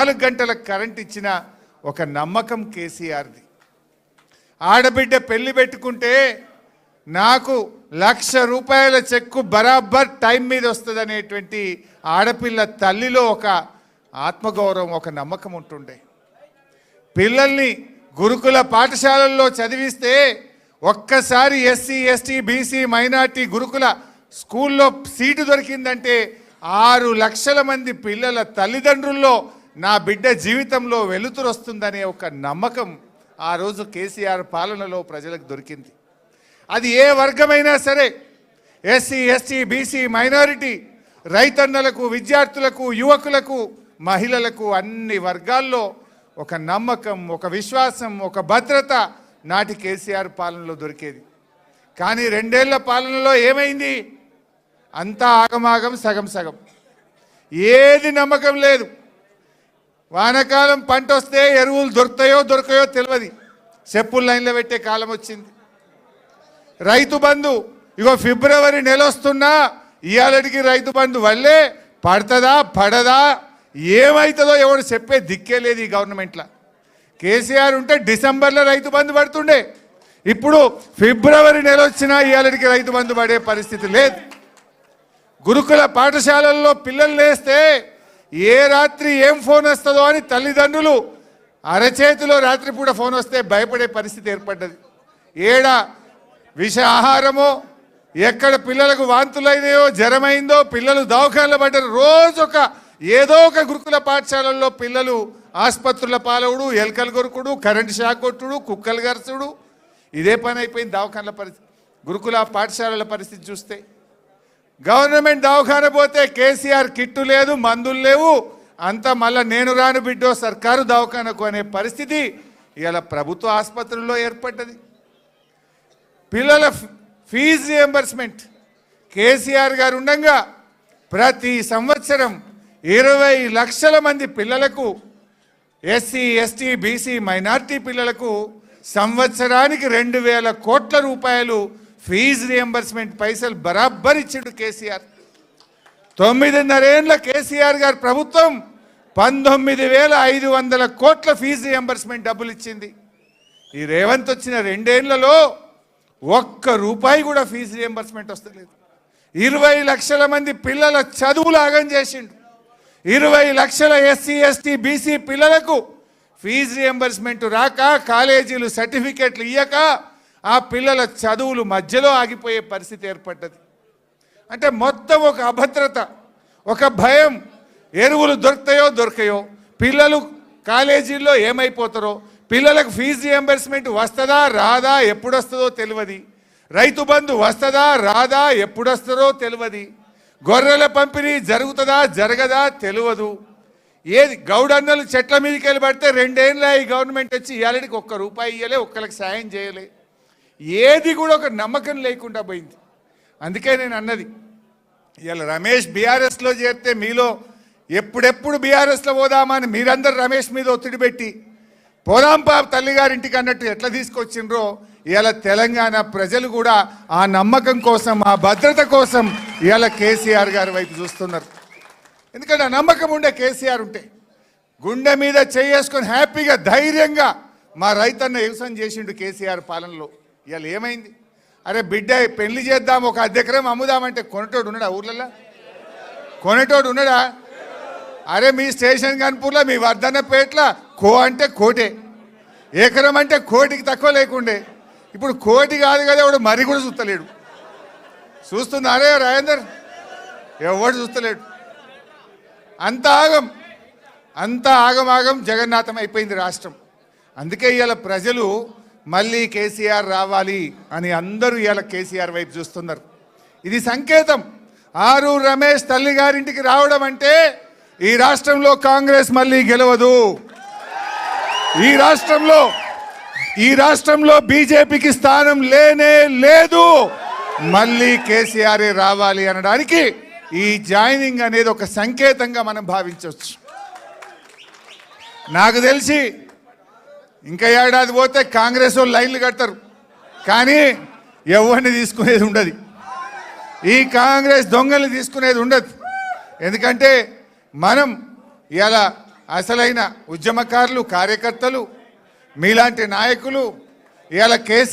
4 గంటల కరెంట్ ఇచ్చిన ఒక నమ్మకం కేసీఆర్ది. ఆడబిడ్డ పెళ్లి పెట్టుకుంటే నాకు ₹1,00,000 చెక్కు బరాబర్ టైం మీద వస్తుందనేటువంటి ఆడపిల్ల తల్లిలో ఒక ఆత్మగౌరవం, ఒక నమ్మకం ఉంటుండే. పిల్లల్ని గురుకుల పాఠశాలల్లో చదివిస్తే ఒక్కసారి ఎస్సీ ఎస్టీ బీసీ మైనార్టీ గురుకుల స్కూల్లో సీటు దొరికిందంటే 6 లక్షల మంది పిల్లల తల్లిదండ్రుల్లో నా బిడ్డ జీవితంలో వెలుతురు వస్తుందనే ఒక నమ్మకం ఆ రోజు కేసీఆర్ పాలనలో ప్రజలకు దొరికింది. అది ఏ వర్గమైనా సరే, ఎస్సీ ఎస్టీ బీసీ మైనారిటీ, రైతన్నలకు, విద్యార్థులకు, యువకులకు, మహిళలకు, అన్ని వర్గాల్లో ఒక నమ్మకం, ఒక విశ్వాసం, ఒక భద్రత నాటి కేసీఆర్ పాలనలో దొరికేది. కానీ 2 ఏళ్ల పాలనలో ఏమైంది? అంతా ఆగమాగం, సగం సగం, ఏది నమ్మకం లేదు. వానకాలం పంట వస్తే ఎరువులు దొరుకుతాయో దొరకయో తెలియదు, చెప్పులు లైన్లో పెట్టే కాలం వచ్చింది. రైతు బంధు ఇగో ఫిబ్రవరి నెల వస్తున్నా ఇవాళకి రైతు బంధు వల్లే పడుతుందా పడదా ఏమవుతుందో ఎవడు చెప్పే దిక్కే లేదు ఈ గవర్నమెంట్లో. కేసీఆర్ ఉంటే డిసెంబర్లో రైతు బంధు పడుతుండే, ఇప్పుడు ఫిబ్రవరి నెల వచ్చినా ఇవాళకి రైతు బంధు పడే పరిస్థితి లేదు. గురుకుల పాఠశాలల్లో పిల్లలు లేస్తే ఏ రాత్రి ఏం ఫోన్ వస్తుందో అని తల్లిదండ్రులు అరచేతిలో రాత్రిపూట ఫోన్ వస్తే భయపడే పరిస్థితి ఏర్పడ్డది. ఏడ విష ఆహారమో, ఎక్కడ పిల్లలకు వాంతులైనాయో, జ్వరమైందో, పిల్లలు దవాఖానలో పడ్డారు. రోజు ఏదో ఒక గురుకుల పాఠశాలల్లో పిల్లలు ఆసుపత్రుల పాలవుడు, ఎలకలు కొరుకుడు, కరెంటు షాక్ కొట్టుడు, కుక్కలు గరచుడు, ఇదే పని అయిపోయింది దవాఖానల పరిస్థితి. గురుకుల పాఠశాలల పరిస్థితి చూస్తే గవర్నమెంట్ దవాఖాన పోతే కేసీఆర్ కిట్టు లేదు, మందులు లేవు, అంతా మళ్ళీ నేను రాను బిడ్డో సర్కారు దవాఖానకు అనే పరిస్థితి ఇలా ప్రభుత్వ ఆసుపత్రుల్లో ఏర్పడ్డది. పిల్లల ఫీజు రియంబర్స్మెంట్ కేసీఆర్ గారు ఉండగా ప్రతి సంవత్సరం 20 లక్షల మంది పిల్లలకు, ఎస్సీ ఎస్టీ బీసీ మైనార్టీ పిల్లలకు సంవత్సరానికి 2,000 కోట్ల రూపాయలు ఫీజు రియంబర్స్మెంట్ పైసలు బరాబర్ ఇచ్చిండు కేసీఆర్. 9.5 ఏళ్ల కేసీఆర్ గారి ప్రభుత్వం 19,500 కోట్ల ఫీజు రియంబర్స్మెంట్ డబ్బులు ఇచ్చింది. ఈ రేవంత్ వచ్చిన 2 ఏళ్లలో ₹1 కూడా ఫీజు రియంబర్స్మెంట్ వస్తలేదు. 20 లక్షల మంది పిల్లల చదువులు ఆగం చేసిండు. 20 లక్షల ఎస్సీ ఎస్టీ బీసీ పిల్లలకు ఫీజు రియంబర్స్మెంట్ రాక, కాలేజీలు సర్టిఫికెట్లు ఇయ్యక ఆ పిల్లల చదువులు మధ్యలో ఆగిపోయే పరిస్థితి ఏర్పడ్డది. అంటే మొత్తం ఒక అభద్రత, ఒక భయం, ఎరువులు దొరుకుతాయో దొరకయో, పిల్లలు కాలేజీల్లో ఏమైపోతారో, పిల్లలకు ఫీజు రియంబర్స్మెంట్ వస్తుందా రాదా ఎప్పుడు వస్తుందో తెలియదు, రైతు బంధు వస్తుందా రాదా ఎప్పుడు వస్తుందో తెలియదు, గొర్రెల పంపిణీ జరుగుతుందా జరగదా తెలియదు. ఏది గౌడన్నలు చెట్ల మీదకి వెళ్ళి పడితే 2 ఏళ్ళ ఈ గవర్నమెంట్ వచ్చి ఇవాళకి ₹1 ఇయ్యలే, ఒక్కరికి సాయం చేయలే, ఏది కూడా ఒక నమ్మకం లేకుండా పోయింది. అందుకే నేను అన్నది, ఇవాళ రమేష్ బీఆర్ఎస్లో చేరితే మీలో ఎప్పుడెప్పుడు బీఆర్ఎస్లో పోదామని మీరందరూ రమేష్ మీద ఒత్తిడి పెట్టి పోదాం పాప తల్లిగారింటికి అన్నట్టు ఎట్లా తీసుకొచ్చిండ్రో ఇవాళ తెలంగాణ ప్రజలు కూడా ఆ నమ్మకం కోసం, ఆ భద్రత కోసం ఇవాళ కేసీఆర్ గారి వైపు చూస్తున్నారు. ఎందుకంటే ఆ నమ్మకం ఉండే కేసీఆర్ ఉంటే గుండె మీద చేసుకొని హ్యాపీగా ధైర్యంగా మా రైతన్న వ్యవసాయం చేసిండు కేసీఆర్ పాలనలో. ఇవాళ ఏమైంది? అరే బిడ్డ పెళ్లి చేద్దాం, 1 ఎకరం అమ్ముదామంటే కొనేటోడు ఉన్నాడా? ఊర్లలో కొనేటోడు ఉన్నాడా? అరే మీ స్టేషన్ కన్పూర్లో, మీ వర్ధన్నపేటలో కో అంటే కోటే, ఎకరం అంటే కోటికి తక్కువ లేకుండే. ఇప్పుడు కోటి కాదు కదా, ఎవడు మరి కూడా చూస్తలేడు. చూస్తున్నారే రాజేందర్? ఎవడు చూస్తలేడు. అంత ఆగం జగన్నాథం అయిపోయింది రాష్ట్రం. అందుకే ఇవాళ ప్రజలు మళ్ళీ కేసీఆర్ రావాలి అని అందరూ ఇవాళ కేసీఆర్ వైపు చూస్తున్నారు. ఇది సంకేతం. ఆరు రమేష్ తల్లి గారింటికి రావడం అంటే ఈ రాష్ట్రంలో కాంగ్రెస్ మళ్ళీ గెలవదు, ఈ రాష్ట్రంలో బీజేపీకి స్థానం లేనే లేదు, మళ్ళీ కేసీఆర్ రావాలి అనడానికి ఈ జాయినింగ్ అనేది ఒక సంకేతంగా మనం భావించవచ్చు. నాకు తెలిసి ఇంకా ఏడాది పోతే కాంగ్రెస్ వాళ్ళు లైన్లు కడతారు, కానీ ఎవరిని తీసుకునేది ఉండదు. ఈ కాంగ్రెస్ దొంగల్ని తీసుకునేది ఉండదు. ఎందుకంటే మనం ఇలా అసలైన ఉద్యమకారులు కార్యకర్తలు మీలాంటి నాయకులు ఇవాళ కేసీ